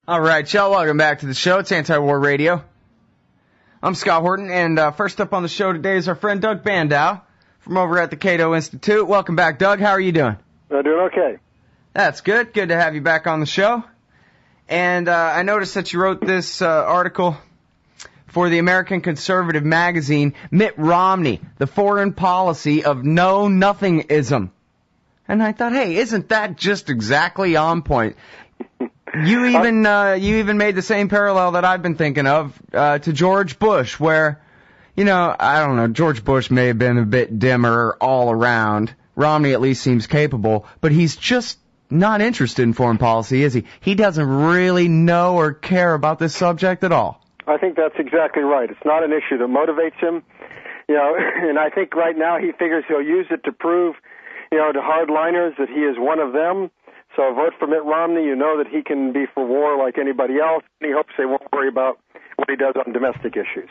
All right, y'all, welcome back to the show. It's Anti-War Radio. I'm Scott Horton, and first up on the show today is our friend Doug Bandow from over at the Cato Institute. Welcome back, Doug. How are you doing? I'm doing okay. That's good. Good to have you back on the show. And I noticed that you wrote this article for the American Conservative magazine, Mitt Romney, the Foreign Policy of Know-Nothingism. And I thought, hey, isn't that just exactly on point? You even made the same parallel that I've been thinking of to George Bush, where, I don't know, George Bush may have been a bit dimmer all around. Romney at least seems capable, but he's just not interested in foreign policy, is he? He doesn't really know or care about this subject at all. I think that's exactly right. It's not an issue that motivates him, and I think right now he figures he'll use it to prove, to hardliners that he is one of them. So vote for Mitt Romney. You know that he can be for war like anybody else. And he hopes they won't worry about what he does on domestic issues.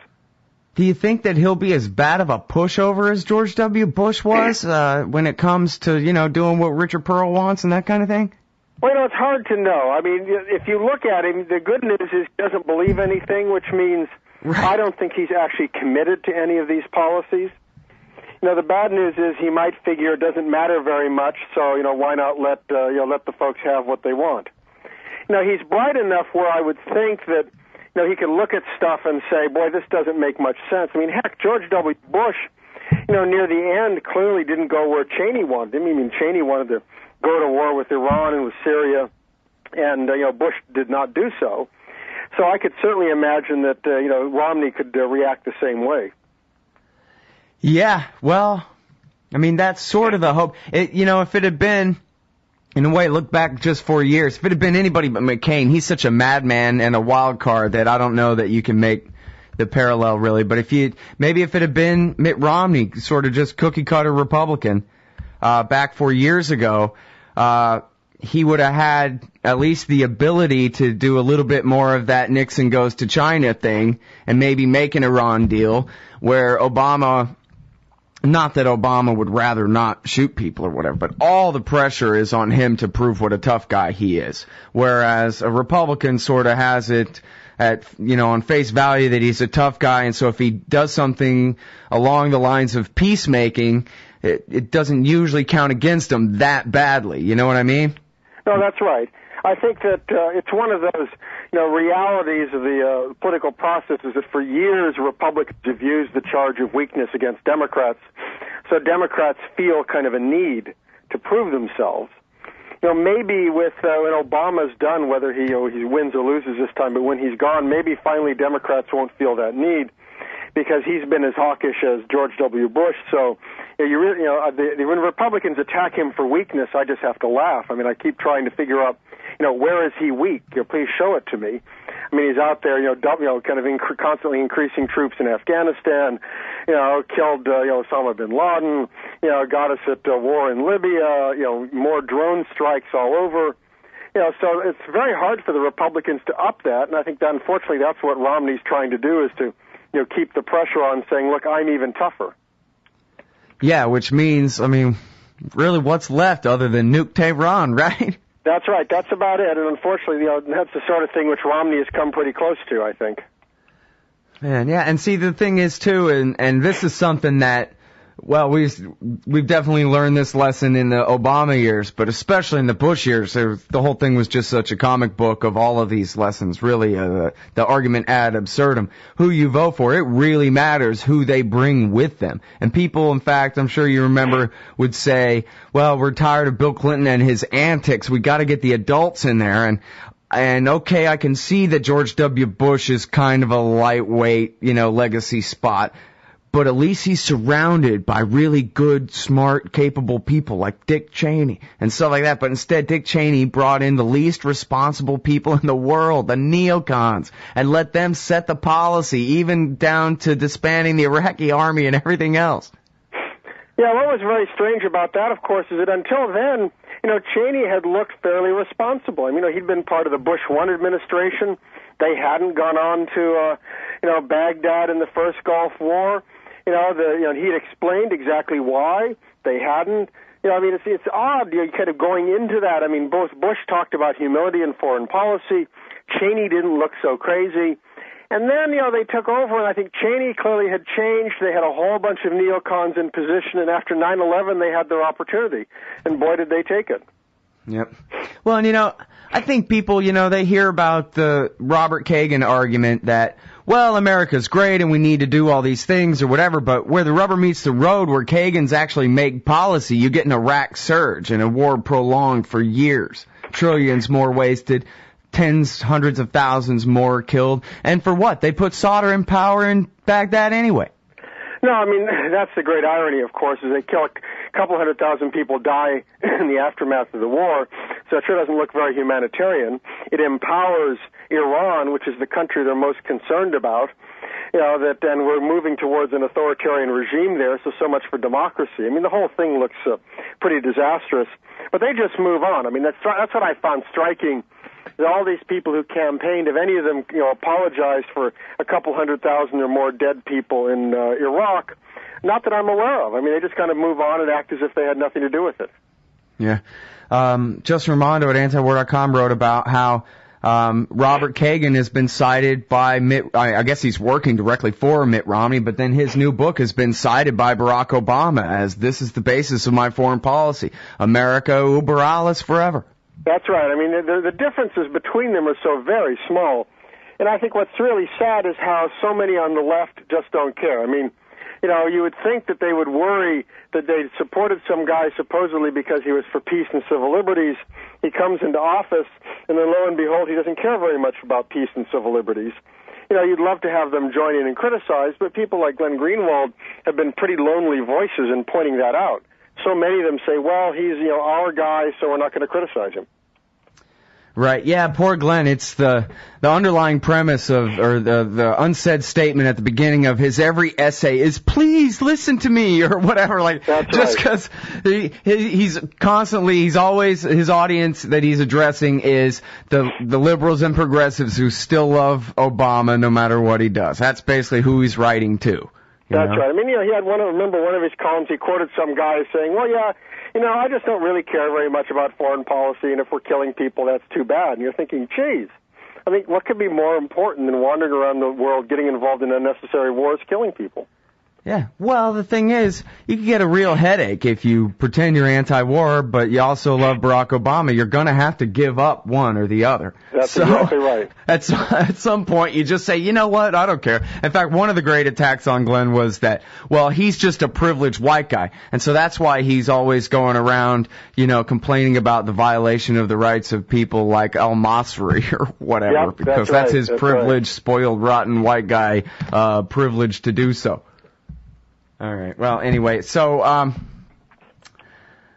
Do you think that he'll be as bad of a pushover as George W. Bush was when it comes to, doing what Richard Pearl wants and that kind of thing? Well, it's hard to know. I mean, if you look at him, the good news is he doesn't believe anything, which means I don't think he's actually committed to any of these policies. The bad news is he might figure it doesn't matter very much, so, why not let the folks have what they want. He's bright enough where I would think that, he could look at stuff and say, boy, this doesn't make much sense. I mean, heck, George W. Bush, near the end clearly didn't go where Cheney wanted. I mean, Cheney wanted to go to war with Iran and with Syria, and, Bush did not do so. So I could certainly imagine that, Romney could react the same way. Yeah, well, I mean, that's sort of the hope. If it had been, in a way, look back just 4 years, if it had been anybody but McCain, he's such a madman and a wild card that I don't know that you can make the parallel, really. But if it had been Mitt Romney, sort of just cookie-cutter Republican, back 4 years ago, he would have had at least the ability to do a little bit more of that Nixon goes to China thing and maybe make an Iran deal where Obama... Not that Obama would rather not shoot people or whatever, but all the pressure is on him to prove what a tough guy he is. Whereas a Republican sort of has it at, on face value that he's a tough guy, and so if he does something along the lines of peacemaking, it doesn't usually count against him that badly. You know what I mean? No, that's right. I think that it's one of those, realities of the political process is that for years Republicans have used the charge of weakness against Democrats, so Democrats feel kind of a need to prove themselves. Maybe when Obama's done, whether he wins or loses this time, but when he's gone, maybe finally Democrats won't feel that need because he's been as hawkish as George W. Bush. So when Republicans attack him for weakness, I just have to laugh. I mean, I keep trying to figure out, where is he weak? Please show it to me. I mean, he's out there, constantly increasing troops in Afghanistan, killed, Osama bin Laden, got us at war in Libya, more drone strikes all over. So it's very hard for the Republicans to up that, and I think that, unfortunately, that's what Romney's trying to do is to, keep the pressure on saying, look, I'm even tougher. Yeah, which means, really what's left other than nuke Tehran, right? That's right. That's about it. And unfortunately, that's the sort of thing which Romney has come pretty close to, I think. Man, yeah. And see, the thing is, too, and this is something that, well, we've definitely learned this lesson in the Obama years, but especially in the Bush years. The whole thing was just such a comic book of all of these lessons, really, the argument ad absurdum. Who you vote for, it really matters who they bring with them. And people, in fact, I'm sure you remember, would say, well, we're tired of Bill Clinton and his antics. We got to get the adults in there. And okay, I can see that George W. Bush is kind of a lightweight, legacy spot. But at least he's surrounded by really good, smart, capable people like Dick Cheney and stuff like that. But instead, Dick Cheney brought in the least responsible people in the world, the neocons, and let them set the policy, even down to disbanding the Iraqi army and everything else. Yeah, what was very strange about that, of course, is that until then, Cheney had looked fairly responsible. He'd been part of the Bush 1 administration. They hadn't gone on to, Baghdad in the first Gulf War. He'd explained exactly why they hadn't. It's odd, kind of going into that. Both Bush talked about humility in foreign policy. Cheney didn't look so crazy. And then, they took over, and I think Cheney clearly had changed. They had a whole bunch of neocons in position, and after 9/11, they had their opportunity. And boy, did they take it. Yep. Well, and I think people, they hear about the Robert Kagan argument that, well, America's great and we need to do all these things or whatever, but where the rubber meets the road, where Kagan's actually make policy, you get an Iraq surge and a war prolonged for years. Trillions more wasted, tens, hundreds of thousands more killed. And for what? They put Sadr in power in Baghdad anyway. No, I mean, that's the great irony, of course, is they kill a couple 100,000 people die in the aftermath of the war, so it sure doesn't look very humanitarian. It empowers Iran, which is the country they're most concerned about, and we're moving towards an authoritarian regime there, so much for democracy. I mean, the whole thing looks pretty disastrous, but they just move on. I mean, that's what I found striking. All these people who campaigned, if any of them, apologized for a couple 100,000 or more dead people in Iraq, not that I'm aware of. I mean, they just kind of move on and act as if they had nothing to do with it. Yeah. Justin Raimondo at antiwar.com wrote about how Robert Kagan has been cited by I guess he's working directly for Mitt Romney, but then his new book has been cited by Barack Obama as this is the basis of my foreign policy. America uber alles forever. That's right. I mean, the differences between them are so very small. And I think what's really sad is how so many on the left just don't care. I mean, you would think that they would worry that they supported some guy supposedly because he was for peace and civil liberties. He comes into office, and then lo and behold, he doesn't care very much about peace and civil liberties. You'd love to have them join in and criticize, but people like Glenn Greenwald have been pretty lonely voices in pointing that out. So many of them say, well, he's, our guy, so we're not going to criticize him. Right, yeah, poor Glenn. It's the underlying premise or the unsaid statement at the beginning of his every essay is, please listen to me, or whatever, just because he's always, his audience that he's addressing is the liberals and progressives who still love Obama no matter what he does. That's basically who he's writing to. That's right. I mean, he had one of his columns, he quoted some guy saying, well, yeah, I just don't really care very much about foreign policy, and if we're killing people, that's too bad. And you're thinking, geez, I mean, what could be more important than wandering around the world, getting involved in unnecessary wars, killing people? Yeah, well, the thing is, you can get a real headache if you pretend you're anti-war, but you also love Barack Obama. You're going to have to give up one or the other. That's exactly right. At some point, you just say, you know what, I don't care. In fact, one of the great attacks on Glenn was that, well, he's just a privileged white guy, and so that's why he's always going around, complaining about the violation of the rights of people like al-Masri or whatever, yep, because that's his privileged, spoiled, rotten white guy privilege to do so. All right. Well, anyway, so I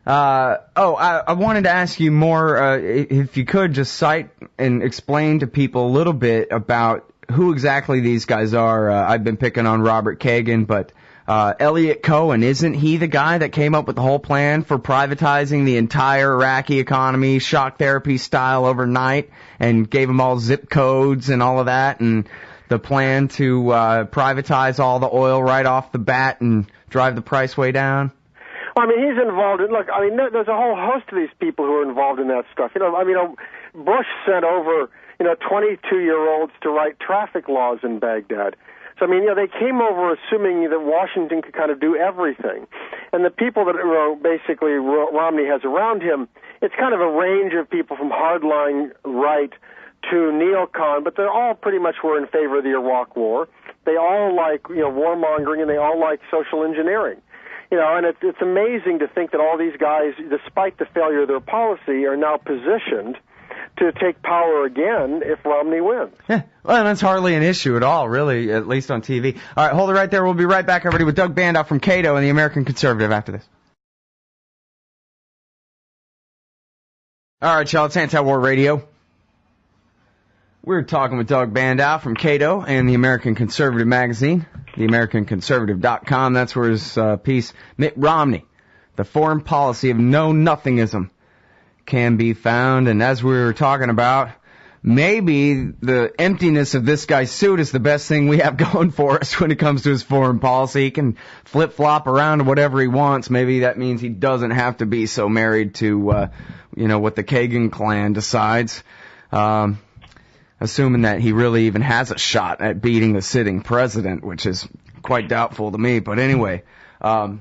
wanted to ask you more, if you could just cite and explain to people a little bit about who exactly these guys are. I've been picking on Robert Kagan, but Elliot Cohen, isn't he the guy that came up with the whole plan for privatizing the entire Iraqi economy, shock therapy style overnight, and gave them all zip codes and all of that, and the plan to privatize all the oil right off the bat and drive the price way down? Well, I mean, he's involved in, look, I mean, there's a whole host of these people who are involved in that stuff. Bush sent over, 22-year-olds to write traffic laws in Baghdad. So, I mean, they came over assuming that Washington could kind of do everything. And the people that basically Romney has around him, it's kind of a range of people from hardline right to neocon, but they're all pretty much were in favor of the Iraq War. They all like, warmongering, and they all like social engineering. And it's amazing to think that all these guys, despite the failure of their policy, are now positioned to take power again if Romney wins. Yeah, well, that's hardly an issue at all, really, at least on TV. All right, hold it right there. We'll be right back, everybody, with Doug Bandow from Cato and the American Conservative after this. All right, y'all, it's Anti-War Radio. We're talking with Doug Bandow from Cato and the American Conservative magazine, theamericanconservative.com. That's where his piece, Mitt Romney, The Foreign Policy of Know-Nothingism, can be found. And as we were talking about, maybe the emptiness of this guy's suit is the best thing we have going for us when it comes to his foreign policy. He can flip-flop around to whatever he wants. Maybe that means he doesn't have to be so married to, what the Kagan clan decides. assuming that he really even has a shot at beating the sitting president, which is quite doubtful to me. But anyway, so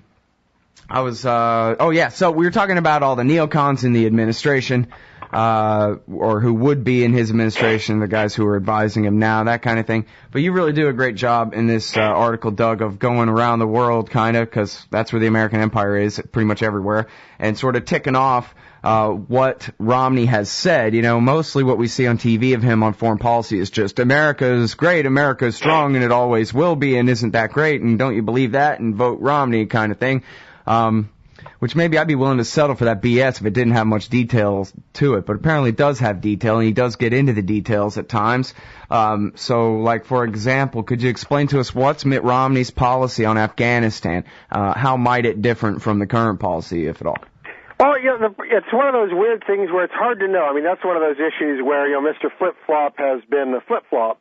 we were talking about all the neocons in the administration, or who would be in his administration, the guys who are advising him now, that kind of thing. But you really do a great job in this article, Doug, of going around the world, kind of, because that's where the American empire is, pretty much everywhere, and sort of ticking off what Romney has said. You know, mostly what we see on TV of him on foreign policy is just, America's great, America's strong, and it always will be, and isn't that great, and don't you believe that, and vote Romney kind of thing. Which maybe I'd be willing to settle for that BS if it didn't have much detail to it, but apparently it does have detail, and he does get into the details at times. So, like, for example, could you explain to us what's Mitt Romney's policy on Afghanistan? How might it differ from the current policy, if at all? Well, it's one of those weird things where it's hard to know. I mean, that's one of those issues where, Mr. Flip-Flop has been a flip-flop.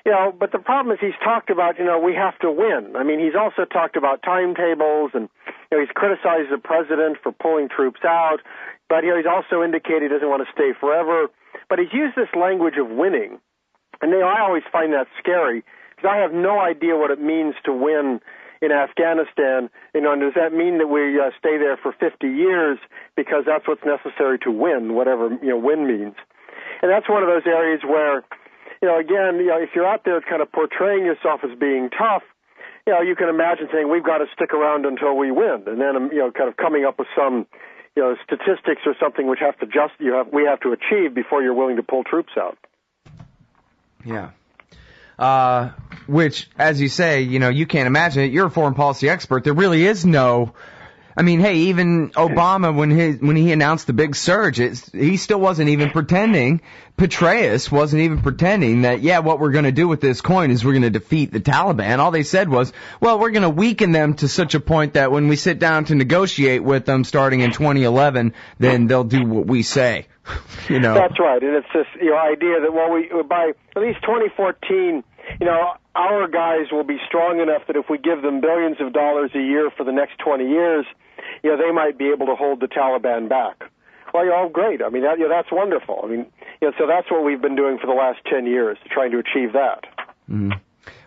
But the problem is he's talked about, we have to win. I mean, he's also talked about timetables, and, he's criticized the president for pulling troops out, but, he's also indicated he doesn't want to stay forever. But he's used this language of winning, and, I always find that scary, because I have no idea what it means to win in Afghanistan. And does that mean that we stay there for 50 years because that's what's necessary to win, whatever, win means? And that's one of those areas where, again, if you're out there kind of portraying yourself as being tough, you can imagine saying, we've got to stick around until we win. And then, kind of coming up with some, statistics or something which we have to achieve before you're willing to pull troops out. Yeah. Which, as you say, you can't imagine it. You're a foreign policy expert. There really is no... I mean, hey, even Obama, when he announced the big surge, he still wasn't even pretending. Petraeus wasn't even pretending that, what we're going to do with this coin is we're going to defeat the Taliban. All they said was, well, we're going to weaken them to such a point that when we sit down to negotiate with them starting in 2011, then they'll do what we say. That's right, and it's this idea that by at least 2014, our guys will be strong enough that if we give them billions of dollars a year for the next 20 years, they might be able to hold the Taliban back. Well, great. I mean, that's wonderful. I mean, so that's what we've been doing for the last 10 years, trying to achieve that. Mm-hmm.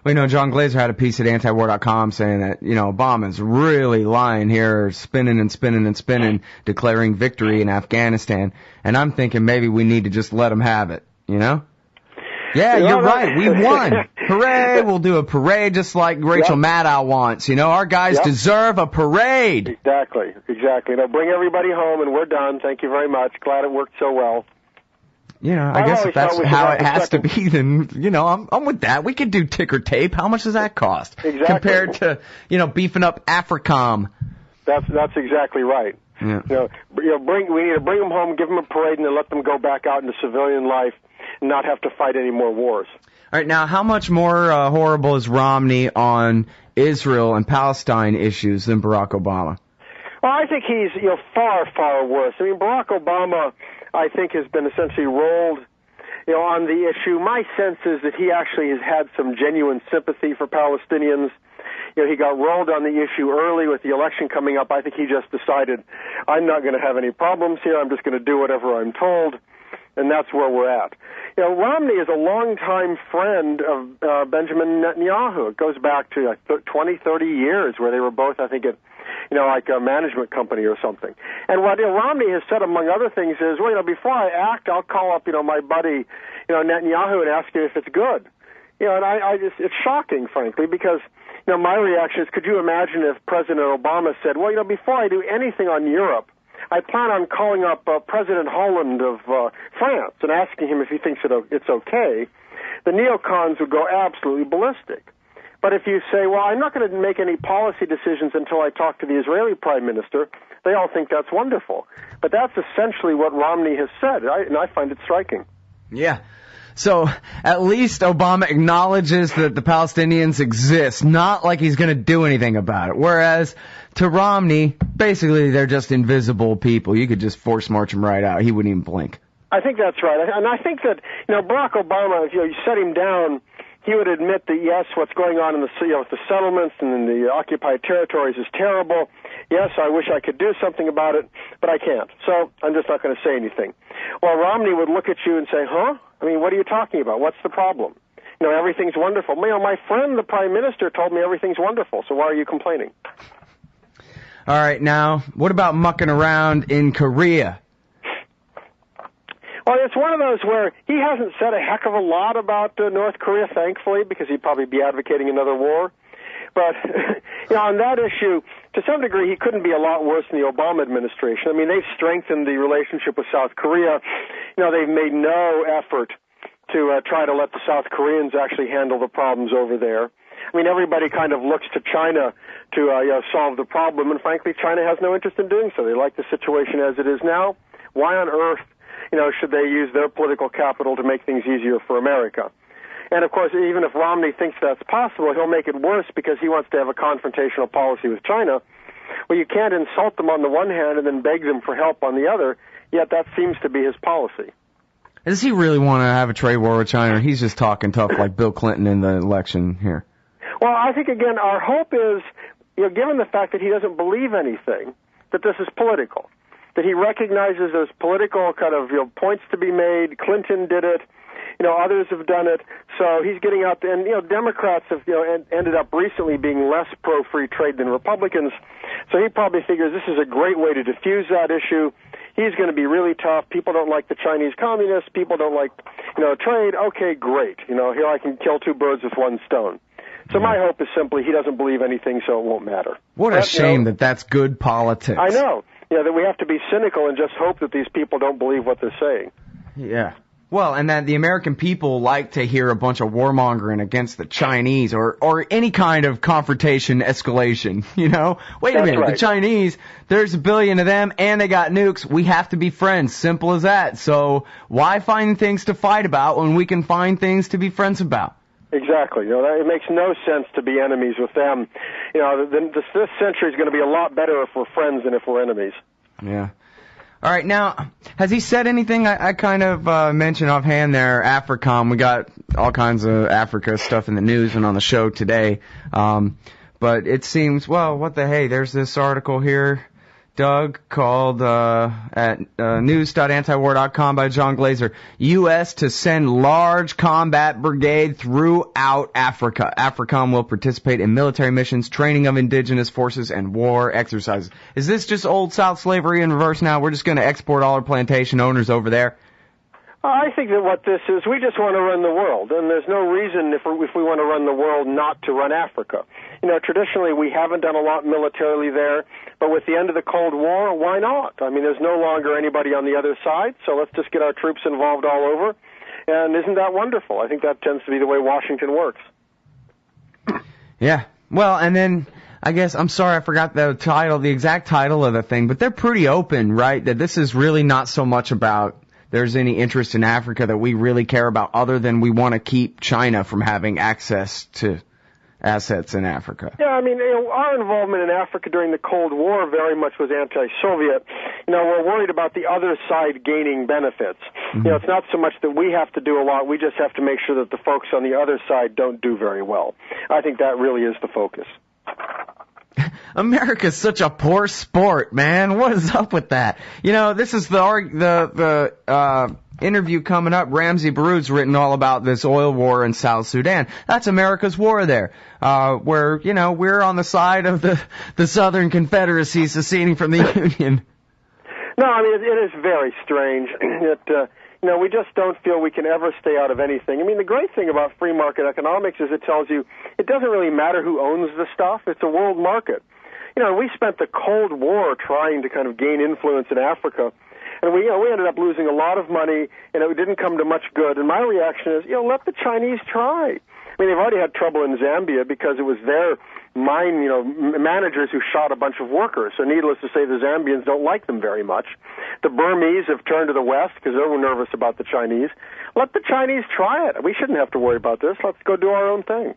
Well, John Glazer had a piece at antiwar.com saying that, Obama's really lying here, spinning and spinning and spinning, declaring victory in Afghanistan. And I'm thinking maybe we need to just let him have it, Yeah, you're right. We won. Hooray. We'll do a parade just like Rachel Maddow wants. Our guys deserve a parade. Exactly. Bring everybody home and we're done. Thank you very much. Glad it worked so well. I guess if that's how it has to be, then, I'm with that. We could do ticker tape. How much does that cost? Exactly. Compared to, beefing up AFRICOM. That's exactly right. Yeah. We need to bring them home, give them a parade, and then let them go back out into civilian life and not have to fight any more wars. All right, now, how much more horrible is Romney on Israel and Palestine issues than Barack Obama? Well, I think he's far, far worse. I mean, Barack Obama, I think, has been essentially rolled on the issue. My sense is that he actually has had some genuine sympathy for Palestinians. He got rolled on the issue early with the election coming up. I think he just decided, I'm not going to have any problems here. I'm just going to do whatever I'm told. And that's where we're at. Romney is a longtime friend of Benjamin Netanyahu. It goes back to 20, 30 years where they were both, I think, at, like a management company or something. And what Romney has said, among other things, is, before I act, I'll call up, my buddy, Netanyahu and ask him if it's good. And I just, it's shocking, frankly, because, my reaction is, could you imagine if President Obama said, well, before I do anything on Europe, I plan on calling up President Holland of France and asking him if he thinks it's okay. The neocons would go absolutely ballistic. But if you say, well, I'm not going to make any policy decisions until I talk to the Israeli prime minister, they all think that's wonderful. But that's essentially what Romney has said, and I find it striking. Yeah. So at least Obama acknowledges that the Palestinians exist, not like he's going to do anything about it. Whereas to Romney, basically they're just invisible people. You could just force march them right out. He wouldn't even blink. I think that's right. And I think that, Barack Obama, if you set him down he would admit that, yes, what's going on in the with the settlements and in the occupied territories is terrible. Yes, I wish I could do something about it, but I can't. So I'm just not going to say anything. Well, Romney would look at you and say, huh? I mean, what are you talking about? What's the problem? Everything's wonderful. My friend, the prime minister, told me everything's wonderful, so why are you complaining? All right, now, what about mucking around in Korea? Well, it's one of those where he hasn't said a heck of a lot about North Korea, thankfully, because he'd probably be advocating another war. But, on that issue, to some degree, he couldn't be a lot worse than the Obama administration. I mean, they've strengthened the relationship with South Korea. They've made no effort to try to let the South Koreans actually handle the problems over there. I mean, everybody kind of looks to China to solve the problem, and frankly, China has no interest in doing so. They like the situation as it is now. Why on earth, should they use their political capital to make things easier for America? And, of course, even if Romney thinks that's possible, he'll make it worse because he wants to have a confrontational policy with China. Well, you can't insult them on the one hand and then beg them for help on the other, yet that seems to be his policy. Does he really want to have a trade war with China, or he's just talking tough like Bill Clinton in the election here? Well, I think, again, our hope is, given the fact that he doesn't believe anything, that this is political, that he recognizes there's political kind of points to be made. Clinton did it. Others have done it. So he's getting out there. And, Democrats have ended up recently being less pro-free trade than Republicans. So he probably figures this is a great way to diffuse that issue. He's going to be really tough. People don't like the Chinese communists. People don't like, trade. Okay, great. Here I can kill two birds with one stone. So my hope is simply he doesn't believe anything, so it won't matter. What a shame that that's good politics. I know. That we have to be cynical and just hope that these people don't believe what they're saying. Yeah. Well, and that the American people like to hear a bunch of warmongering against the Chinese or any kind of confrontation escalation, Wait a minute, right. The Chinese, there's a billion of them and they got nukes. We have to be friends. Simple as that. So why find things to fight about when we can find things to be friends about? Exactly. It makes no sense to be enemies with them. This century is going to be a lot better if we're friends than if we're enemies. Yeah. All right, now, has he said anything? I kind of mentioned offhand there, AFRICOM. We got all kinds of Africa stuff in the news and on the show today. But it seems, there's this article here, Doug, called at news.antiwar.com by John Glazer. U.S. to send large combat brigade throughout Africa. AFRICOM will participate in military missions, training of indigenous forces, and war exercises. Is this just old South slavery in reverse now? We're just going to export all our plantation owners over there? I think that what this is, we just want to run the world, and there's no reason if we want to run the world not to run Africa. Traditionally we haven't done a lot militarily there, but with the end of the Cold War, why not? I mean, there's no longer anybody on the other side, so let's just get our troops involved all over, and isn't that wonderful? I think that tends to be the way Washington works. Yeah, well, and then I guess, I'm sorry, I forgot the exact title of the thing, but they're pretty open, right, that this is really not so much about there's any interest in Africa that we really care about other than we want to keep China from having access to assets in Africa. Yeah, I mean, our involvement in Africa during the Cold War very much was anti-Soviet. We're worried about the other side gaining benefits. Mm-hmm. It's not so much that we have to do a lot, we just have to make sure that the folks on the other side don't do very well. I think that really is the focus. America's such a poor sport, man. What is up with that? This is the interview coming up. Ramsey Baroud's written all about this oil war in South Sudan. That's America's war there, where, we're on the side of the Southern Confederacy seceding from the Union. No, I mean, it is very strange that, we just don't feel we can ever stay out of anything. I mean, the great thing about free market economics is it tells you it doesn't really matter who owns the stuff. It's a world market. We spent the Cold War trying to kind of gain influence in Africa, and we ended up losing a lot of money, and it didn't come to much good. And my reaction is, let the Chinese try. I mean, they've already had trouble in Zambia because it was their managers who shot a bunch of workers. So needless to say, the Zambians don't like them very much. The Burmese have turned to the West because they're nervous about the Chinese. Let the Chinese try it. We shouldn't have to worry about this. Let's go do our own thing.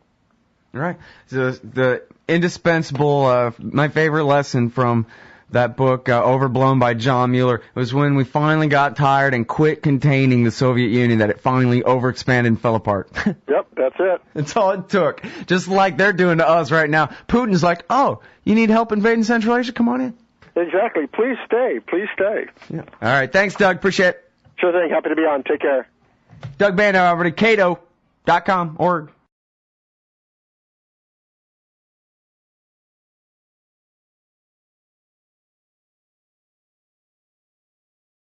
Right. The indispensable, my favorite lesson from that book, Overblown by John Mueller. It was when we finally got tired and quit containing the Soviet Union that it finally overexpanded and fell apart. Yep, that's it. That's all it took. Just like they're doing to us right now. Putin's like, oh, you need help invading Central Asia? Come on in. Exactly. Please stay. Please stay. Yeah. All right. Thanks, Doug. Appreciate it. Sure thing. Happy to be on. Take care. Doug Bandow over to Cato.com org.